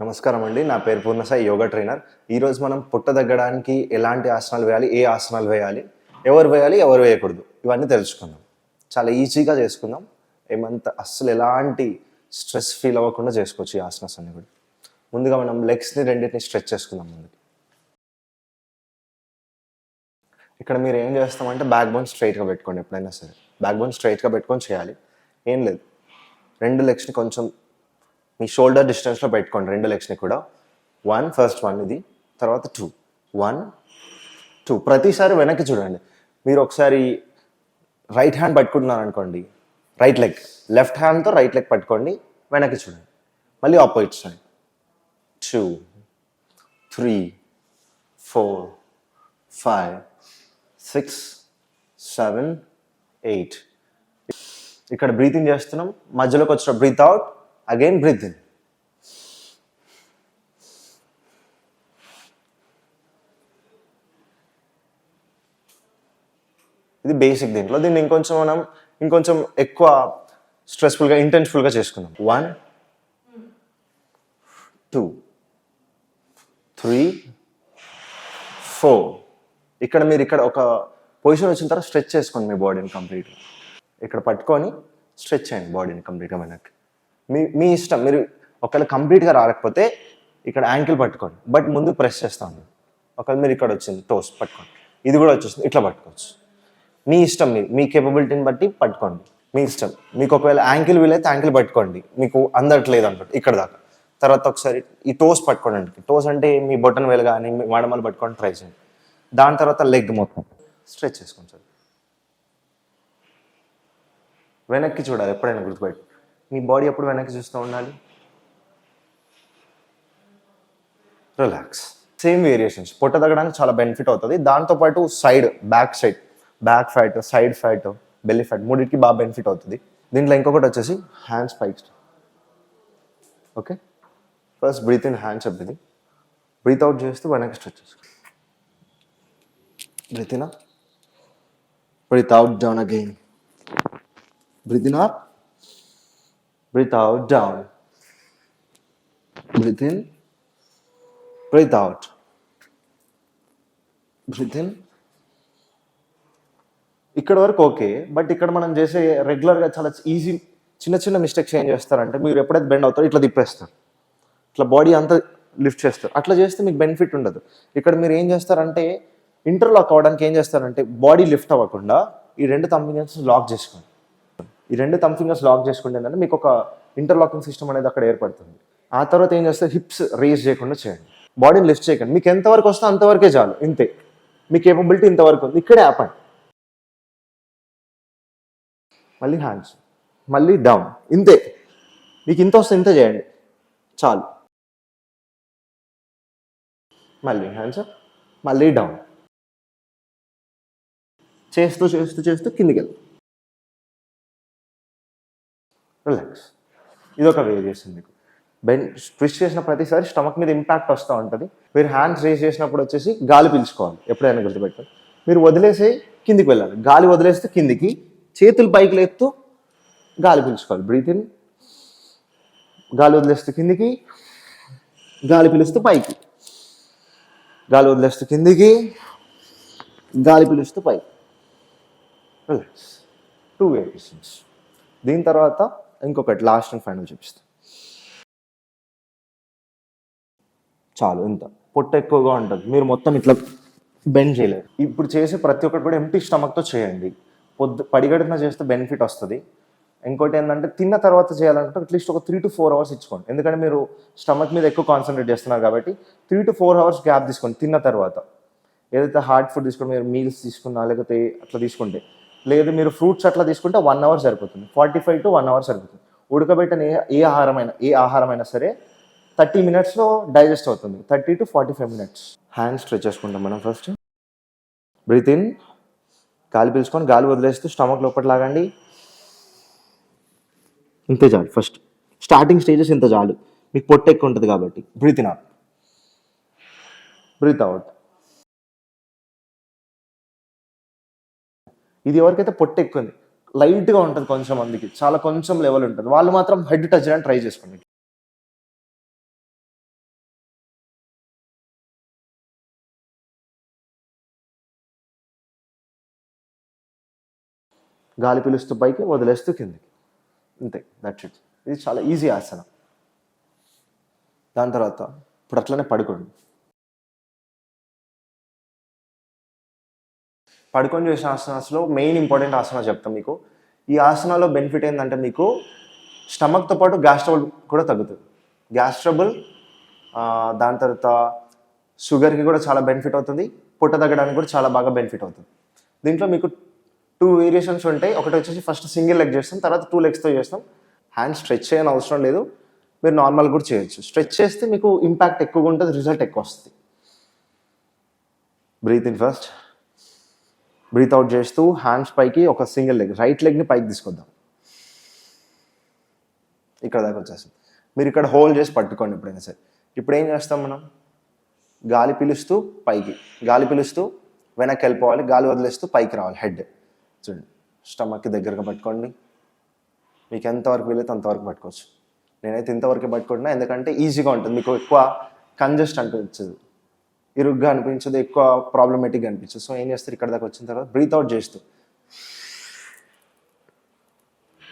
నమస్కారం అండి. నా పేరు పూర్ణసాయి, యోగా ట్రైనర్. ఈరోజు మనం పొట్ట తగ్గడానికి ఎలాంటి ఆసనాలు వేయాలి, ఏ ఆసనాలు వేయాలి, ఎవరు వేయాలి, ఎవరు వేయకూడదు, ఇవన్నీ తెలుసుకుందాం. చాలా ఈజీగా చేసుకుందాం. అస్సలు ఎలాంటి స్ట్రెస్ ఫీల్ అవ్వకుండా చేసుకోవచ్చు ఈ ఆసనాస్ అన్ని కూడా. ముందుగా మనం లెగ్స్ని రెండింటిని స్ట్రెచ్ చేసుకుందాం. ముందుకి ఇక్కడ మీరు ఏం చేస్తామంటే బ్యాక్ బోన్ స్ట్రైట్గా పెట్టుకోండి. ఎప్పుడైనా సరే బ్యాక్ బోన్ స్ట్రైట్గా పెట్టుకొని చేయాలి. ఏం లేదు, రెండు లెగ్స్ని కొంచెం మీ షోల్డర్ డిస్టెన్స్లో పెట్టుకోండి. రెండు లెగ్స్ని కూడా ఫస్ట్ వన్ ఇది, తర్వాత 2 1 2. ప్రతిసారి వెనక్కి చూడండి. మీరు ఒకసారి రైట్ హ్యాండ్ పట్టుకుంటున్నారు అనుకోండి, రైట్ లెగ్, లెఫ్ట్ హ్యాండ్తో రైట్ లెగ్ పట్టుకోండి, వెనక్కి చూడండి. మళ్ళీ ఆపోజిట్ సైడ్ 2 3 4 5 6 7 8. ఇక్కడ బ్రీతింగ్ చేస్తున్నాం. మధ్యలోకి వచ్చిన breathe out, again breathe in. ఇది బేసిక్. దీన్ని ఇంకొంచెం ఎక్కువ స్ట్రెస్ఫుల్గా, ఇంటెన్స్ఫుల్గా చేసుకుందాం. 1 2 3 4. మీరు ఒక పొజిషన్ వచ్చిన తర్వాత స్ట్రెచ్ చేసుకోండి మీ బాడీని కంప్లీట్గా. ఇక్కడ పట్టుకొని స్ట్రెచ్ చేయండి బాడీని కంప్లీట్గా వెనక్కి. మీ ఇష్టం. మీరు ఒకవేళ కంప్లీట్గా రాకపోతే ఇక్కడ యాంకిల్ పట్టుకోండి, బట్ ముందు ప్రెస్ చేస్తాను. ఒకవేళ మీరు ఇక్కడ వచ్చింది టోస్ పట్టుకోండి, ఇది కూడా వచ్చేసింది, ఇట్లా పట్టుకోవచ్చు. మీ ఇష్టం. మీ కేపబిలిటీని బట్టి పట్టుకోండి, మీ ఇష్టం. మీకు ఒకవేళ యాంకిల్ వీలైతే యాంకిల్ పట్టుకోండి, మీకు అందట్లేదు అనుకోండి ఇక్కడ దాకా. తర్వాత ఒకసారి ఈ టోస్ పట్టుకోండి. టోస్ అంటే మీ బొట్టన్ వేలు కానీ మీ మడమలు పట్టుకొని ట్రై చేయండి. దాని తర్వాత లెగ్ మొత్తం స్ట్రెచ్ చేసుకోండి సార్. వెనక్కి చూడాలి ఎప్పుడైనా, గుర్తుపెట్టు. మీ బాడీ ఎప్పుడు వెనక్కి చూస్తూ ఉండాలి. రిలాక్స్. Same variations. పొట్ట తగ్గడానికి చాలా బెనిఫిట్ అవుతుంది. దాంతోపాటు back fat, side fat, belly fat, మూడింటికి బాగా బెనిఫిట్ అవుతుంది. దీంట్లో ఇంకొకటి వచ్చేసి హ్యాండ్స్ పైకి. Okay, first breathe in, hands up. ఇది బ్రీత్ అవుట్ చేస్తూ వెనక్కి స్ట్రెచ్ చేసుకో. Breathe in, breathe out, down again. Breathe in up, breathe out, down. Breathe in, breathe out. Breathe in. ఇక్కడ వరకు ఓకే, బట్ ఇక్కడ మనం చేసే రెగ్యులర్గా చాలా ఈజీ చిన్న మిస్టేక్స్ ఏం చేస్తారంటే, మీరు ఎప్పుడైతే బెండ్ అవుతారో ఇట్లా తిప్పేస్తారు, ఇట్లా బాడీ అంతా లిఫ్ట్ చేస్తారు. అట్లా చేస్తే మీకు బెనిఫిట్ ఉండదు. ఇక్కడ మీరు ఏం చేస్తారంటే, ఇంటర్లాక్ అవ్వడానికి ఏం చేస్తారంటే, బాడీ లిఫ్ట్ అవ్వకుండా ఈ రెండు థంబ్ ఫింగర్స్ లాక్ చేసుకోండి. ఈ రెండు థంబ్ ఫింగర్స్ లాక్ చేసుకుంటే ఏంటంటే మీకు ఒక ఇంటర్లాకింగ్ సిస్టమ్ అనేది అక్కడ ఏర్పడుతుంది. ఆ తర్వాత ఏం చేస్తే హిప్స్ రేజ్ చేయకుండా చేయండి, బాడీని లిఫ్ట్ చేయకండి. మీకు ఎంతవరకు వస్తే అంతవరకే చాలు, ఇంతే. మీ కేపబిలిటీ ఇంతవరకు ఉంది, ఇక్కడే ఆపండి. మళ్ళీ హ్యాండ్స్, మళ్ళీ డౌన్, ఇంతే. మీకు ఇంత వస్తే ఇంత చేయండి చాలు. మళ్ళీ హ్యాండ్స్ అప్, మళ్ళీ డౌన్, చేస్తూ చేస్తూ చేస్తూ కిందికి వెళ్తాం. రిలాక్స్. ఇది ఒక వేరియేషన్. మీకు ట్విస్ట్ చేసిన ప్రతిసారి స్టమక్ మీద ఇంపాక్ట్ వస్తూ ఉంటుంది. మీరు హ్యాండ్స్ రేస్ చేసినప్పుడు వచ్చేసి గాలి పీల్చుకోవాలి, ఎప్పుడైనా గుర్తుపెట్టుకోండి. మీరు వదిలేసి కిందికి వెళ్ళాలి, గాలి వదిలేస్తే కిందికి, చేతులు పైకి లేపుతూ గాలి పీల్చుకోవాలి. బ్రీత్ ఇన్, గాలి వదిలేస్తూ కిందికి, గాలి పీలుస్తూ పైకి, గాలి వదిలేస్తూ కిందికి, గాలి పీలుస్తూ పైకి. రిలాక్స్. 2 వేరియేషన్స్. దీని తర్వాత ఇంకొకటి లాస్ట్ అండ్ ఫైనల్ చూపిస్తాను. చాలు, ఇంత. పొట్ట ఎక్కువగా ఉంటుంది, మీరు మొత్తం ఇట్లా బెండ్ చేయలేరు. ఇప్పుడు చేసే ప్రతి ఒక్కటి కూడా ఎంప్టీ స్టమక్తో చేయండి. పడిగడుపున చేస్తే బెనిఫిట్ వస్తుంది. ఇంకోటి ఏంటంటే, తిన్న తర్వాత చేయాలంటే అట్లీస్ట్ ఒక 3 to 4 hours ఇచ్చుకోండి. ఎందుకంటే మీరు స్టమక్ మీద ఎక్కువ కాన్సన్ట్రేట్ చేస్తున్నారు కాబట్టి 3 to 4 hours గ్యాప్ తీసుకోండి తిన్న తర్వాత. ఏదైతే హార్డ్ ఫుడ్ తీసుకుంటే, మీరు మీల్స్ తీసుకున్నా లేకపోతే అట్లా తీసుకుంటే, లేదు మీరు ఫ్రూట్స్ అట్లా తీసుకుంటే 1 hour సరిపోతుంది. 45 to 1 hour సరిపోతుంది. ఉడకబెట్టిన ఏ ఆహారమైనా సరే 30 minutesలో డైజెస్ట్ అవుతుంది. 30 to 45 minutes. హ్యాండ్స్ స్ట్రెచ్ చేసుకుంటాం మనం. ఫస్ట్ బ్రీత్ ఇన్, గాలి పీల్చుకొని గాలి వదిలేస్తూ స్టమక్ లోపల లాగండి. ఇంతే చాలు. ఫస్ట్ స్టార్టింగ్ స్టేజెస్ ఇంత చాలు, మీకు పొట్ట ఎక్కువ ఉంటుంది కాబట్టి. Breathe in up, breathe out. ఇది ఎవరికైతే పొట్ట ఎక్కువ ఉంది, లైట్గా ఉంటుంది, కొంచెం మందికి చాలా కొంచెం లెవెల్ ఉంటుంది, వాళ్ళు మాత్రం హెడ్ టచ్ చేయడానికి ట్రై చేసుకోండి. గాలి పీలుస్తూ పైకి, వదిలేస్తూ కిందికి. అంతే, దట్స్ ఇట్. ఇది చాలా ఈజీ ఆసన. దాని తర్వాత ఇప్పుడు అట్లనే పడుకోండి. పడుకొని చేసే ఆసనాస్లో మెయిన్ ఇంపార్టెంట్ ఆసనా చెప్తాం మీకు. ఈ ఆసనాలో బెనిఫిట్ ఏంటంటే మీకు స్టమక్తో పాటు గ్యాస్ ట్రబుల్ కూడా తగ్గుతుంది. గ్యాస్ ట్రబుల్, దాని తర్వాత షుగర్కి కూడా చాలా బెనిఫిట్ అవుతుంది. పొట్ట తగ్గడానికి కూడా చాలా బాగా బెనిఫిట్ అవుతుంది. దీంట్లో మీకు 2 వేరియేషన్స్ ఉంటాయి. ఒకటి వచ్చేసి ఫస్ట్ సింగిల్ లెగ్ చేస్తాం, తర్వాత 2 లెగ్స్తో చేస్తాం. హ్యాండ్ స్ట్రెచ్ చేయని అవసరం లేదు, మీరు నార్మల్ కూడా చేయొచ్చు. స్ట్రెచ్ చేస్తే మీకు ఇంపాక్ట్ ఎక్కువగా ఉంటుంది, రిజల్ట్ ఎక్కువ వస్తుంది. Breathe in first, breathe out చేస్తూ హ్యాండ్స్ పైకి, ఒక సింగిల్ లెగ్, రైట్ లెగ్ని పైకి తీసుకొద్దాం. ఇక్కడ దాకా వచ్చేస్తాం. మీరు ఇక్కడ హోల్డ్ చేసి పట్టుకోండి ఎప్పుడైనా సరే. ఇప్పుడు ఏం చేస్తాం మనం? గాలి పీలుస్తూ పైకి, గాలి పీలుస్తూ వెనక్కి వెళ్ళిపోవాలి, గాలి వదిలేస్తూ పైకి రావాలి. హెడ్ చూడండి, స్టమక్కి దగ్గరగా పట్టుకోండి. మీకు ఎంతవరకు వీలైతే అంతవరకు పట్టుకోవచ్చు. నేనైతే ఇంతవరకే పట్టుకుంటున్నా, ఎందుకంటే ఈజీగా ఉంటుంది. మీకు ఎక్కువ కంజెస్ట్ అనిపించదు, ఇరుగ్గా అనిపించదు, ఎక్కువ ప్రాబ్లమేటిక్గా అనిపించదు. సో ఏం చేస్తారు, ఇక్కడ దాకా వచ్చిన తర్వాత బ్రీత్ అవుట్ చేస్తూ,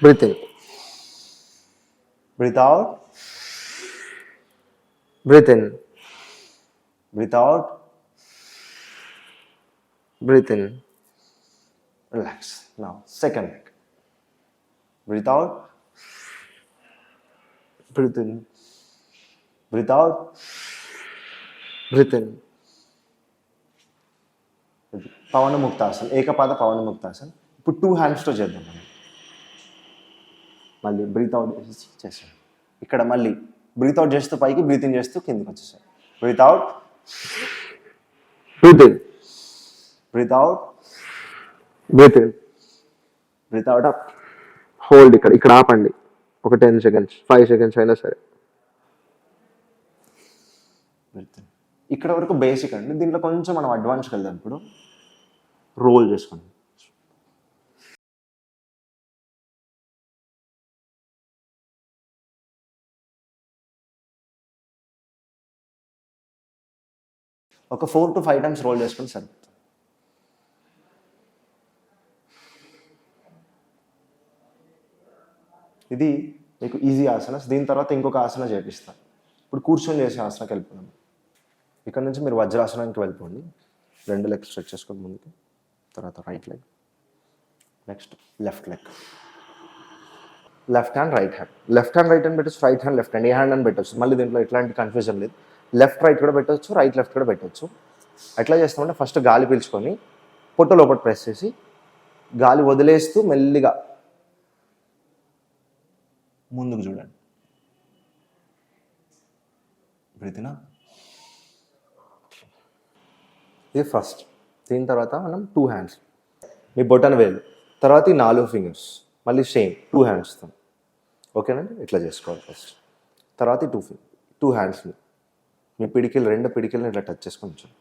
breathe in, breathe out, breathe in, breathe out, breathe in, relax. Now second leg, breathe out, breathe in, breathe out, breathe in. పవనముక్తాసన్, ఏకపాద పవనముక్తాసన్. ఇప్పుడు 2 హ్యాండ్స్తో చేద్దాం మనం. మళ్ళీ బ్రీత్ అవుట్ చేసి చేసాం. ఇక్కడ మళ్ళీ బ్రీత్ అవుట్ చేస్తూ పైకి, బ్రీత్ ఇన్ చేస్తూ కిందికి వచ్చేసాం. Breathe out, breathe in, breathe out, breathe in, breathe out, up, hold. ఇక్కడ ఆపండి ఒక 10 సెకండ్స్, 5 సెకండ్స్ అయినా సరే. ఇక్కడ వరకు బేసిక్ అండి. దీంట్లో కొంచెం మనం అడ్వాన్స్కి వెళ్దాం. ఇప్పుడు రోల్ చేసుకోండి. ఒక 4 to 5 టైమ్స్ రోల్ చేసుకొని సరిపోతుంది. ఇది మీకు ఈజీ ఆసన. దీని తర్వాత ఇంకొక ఆసన చేపిస్తాను. ఇప్పుడు కూర్చొని చేసే ఆసనకి వెళ్ళిపోదాం. ఇక్కడ నుంచి మీరు వజ్రాసనానికి వెళ్ళిపోండి. 2 లెగ్స్ స్ట్రెచ్ చేసుకొని ముందుకు, తర్వాత right leg, next left leg, left hand right hand, left hand right hand పెట్టచ్చు, రైట్ హ్యాండ్ లెఫ్ట్ హ్యాండ్, ఏ హ్యాండ్ అని పెట్టచ్చు. మళ్ళీ దీంట్లో ఎట్లాంటి కన్ఫ్యూజన్ లేదు. లెఫ్ట్ రైట్ కూడా పెట్టవచ్చు, రైట్ లెఫ్ట్ కూడా పెట్టవచ్చు. ఎట్లా చేస్తామంటే ఫస్ట్ గాలి పీల్చుకొని పొట్ట లోపల ప్రెస్ చేసి గాలి వదిలేస్తూ మెల్లిగా ముందుకు చూడండి. బ్రీత్ ఇన్, ఇది ఫస్ట్. దీని తర్వాత మనం 2 హ్యాండ్స్, మీ బొటన వేలు, తర్వాత ఈ 4 ఫింగర్స్, మళ్ళీ సేమ్ 2 హ్యాండ్స్తో. ఓకేనండి, ఇట్లా చేసుకోవాలి ఫస్ట్. తర్వాత ఈ 2 హ్యాండ్స్ని మీ పిడికిలు, 2 పిడికిల్ని ఇట్లా టచ్ చేసుకొని ఉంచండి.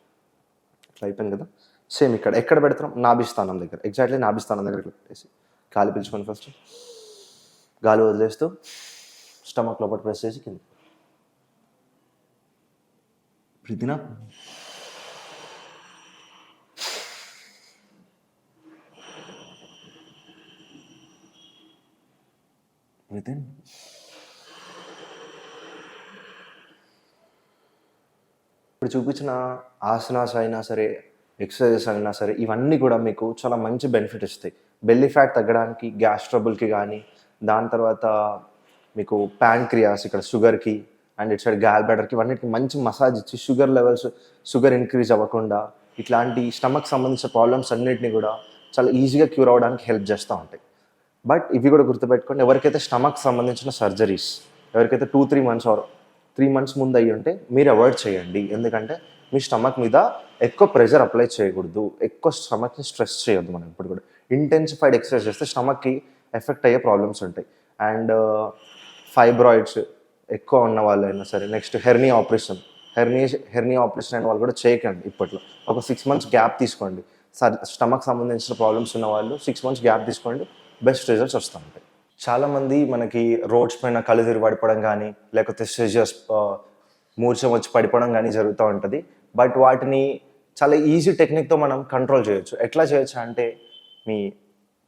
ఇట్లా అయిపోయింది కదా. సేమ్ ఇక్కడ ఎక్కడ పెడతాం? నాభిస్థానం దగ్గర, ఎగ్జాక్ట్లీ నాభిస్థానం దగ్గర ఇట్లా పెట్టేసి గాలి పీల్చుకొని ఫస్ట్, గాలి వదిలేస్తూ స్టమక్ లోపల ప్రెస్ చేసి కింద. బ్రీత్ ఇన్, బ్రీత్ ఇన్, ఇప్పుడు చూపించిన ఆసనాస్ అయినా సరే, ఎక్సర్సైజెస్ అయినా సరే, ఇవన్నీ కూడా మీకు చాలా మంచి బెనిఫిట్ ఇస్తాయి. బెల్లీ ఫ్యాట్ తగ్గడానికి, గ్యాస్ ట్రబుల్కి కానీ, దాని తర్వాత మీకు ప్యాంక్రియాస్, ఇక్కడ షుగర్కి, అండ్ ఇటు సైడ్ గాల్ బ్లాడర్కి, ఇవన్నిటికి మంచి మసాజ్ ఇచ్చి షుగర్ లెవెల్స్, షుగర్ ఇంక్రీజ్ అవ్వకుండా, ఇట్లాంటి స్టమక్ సంబంధించిన ప్రాబ్లమ్స్ అన్నిటిని కూడా చాలా ఈజీగా క్యూర్ అవ్వడానికి హెల్ప్ చేస్తూ ఉంటాయి. బట్ ఇవి కూడా గుర్తుపెట్టుకోండి, ఎవరికైతే స్టమక్ సంబంధించిన సర్జరీస్, ఎవరికైతే 2-3 మంత్స్ ఆర్ 3 మంత్స్ ముందు అయ్యి ఉంటే మీరు అవాయిడ్ చేయండి. ఎందుకంటే మీ స్టమక్ మీద ఎక్కువ ప్రెషర్ అప్లై చేయకూడదు, ఎక్కువ స్టమక్ని స్ట్రెస్ చేయొద్దు. మనం ఇప్పుడు కూడా ఇంటెన్సిఫైడ్ ఎక్సర్సైజ్ చేస్తే స్టమక్కి ఎఫెక్ట్ అయ్యే ప్రాబ్లమ్స్ ఉంటాయి. అండ్ ఫైబ్రాయిడ్స్ ఎక్కువ ఉన్న వాళ్ళు అయినా సరే, నెక్స్ట్ హెర్నియా ఆపరేషన్ అయిన వాళ్ళు కూడా చేయకండి. ఇప్పట్లో ఒక 6 మంత్స్ గ్యాప్ తీసుకోండి. స్టమక్ సంబంధించిన ప్రాబ్లమ్స్ ఉన్న వాళ్ళు 6 మంత్స్ గ్యాప్ తీసుకోండి, బెస్ట్ రిజల్ట్స్ వస్తూ ఉంటాయి. చాలామంది మనకి రోడ్స్ పైన కళ్ళు తిరిగి పడిపోవడం కానీ, లేకపోతే స్ట్రెజర్స్ మూర్ఛం వచ్చి పడిపోవడం కానీ జరుగుతూ ఉంటుంది. బట్ వాటిని చాలా ఈజీ టెక్నిక్తో మనం కంట్రోల్ చేయొచ్చు. ఎట్లా చేయొచ్చు అంటే, మీ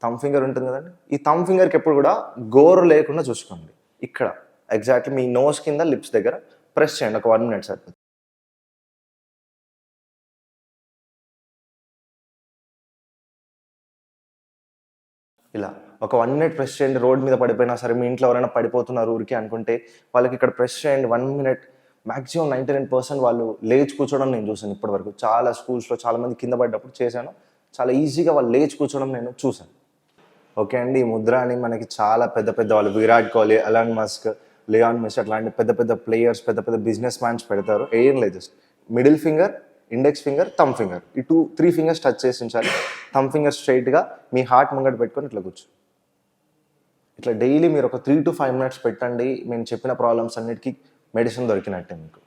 థమ్ ఫింగర్ ఉంటుంది కదండి, ఈ థమ్ ఫింగర్కి ఎప్పుడు కూడా గోరు లేకుండా చూసుకోండి. ఇక్కడ ఎగ్జాక్ట్లీ మీ నోస్ కింద లిప్స్ దగ్గర ప్రెస్ చేయండి. ఒక 1 మినిట్ సరిపోతుంది. ఇలా ఒక 1 మినిట్ ప్రెస్ చేయండి. రోడ్ మీద పడిపోయినా సరే, మీ ఇంట్లో ఎవరైనా పడిపోతున్నారు ఊరికే అనుకుంటే వాళ్ళకి ఇక్కడ ప్రెస్ చేయండి 1 మినిట్. మాక్సిమం 99% వాళ్ళు లేచి కూర్చోవడం నేను చూసాను ఇప్పటివరకు. చాలా స్కూల్స్లో చాలామంది కింద పడ్డప్పుడు చేశాను. చాలా ఈజీగా వాళ్ళు లేచి కూర్చోవడం నేను చూసాను. ఓకే అండి, ఈ ముద్ర అని మనకి చాలా పెద్ద పెద్ద వాళ్ళు, Virat Kohli, Elon Musk, Lionel Messi అట్లాంటి పెద్ద పెద్ద ప్లేయర్స్, పెద్ద పెద్ద బిజినెస్ మ్యాన్స్ పెడతారు. ఏం లేదు, just middle finger, index finger, thumb finger, ఈ 3 ఫింగర్స్ టచ్ చేసి ఉంచాలి. థమ్ ఫింగర్ స్ట్రైట్గా మీ హార్ట్ ముంగట పెట్టుకొని ఇట్లా కూర్చో. ఇట్లా డైలీ మీరు ఒక 3 to 5 మినిట్స్ పెట్టండి. నేను చెప్పిన ప్రాబ్లమ్స్ అన్నిటికీ మెడిసిన్ దొరికినట్టే మీకు.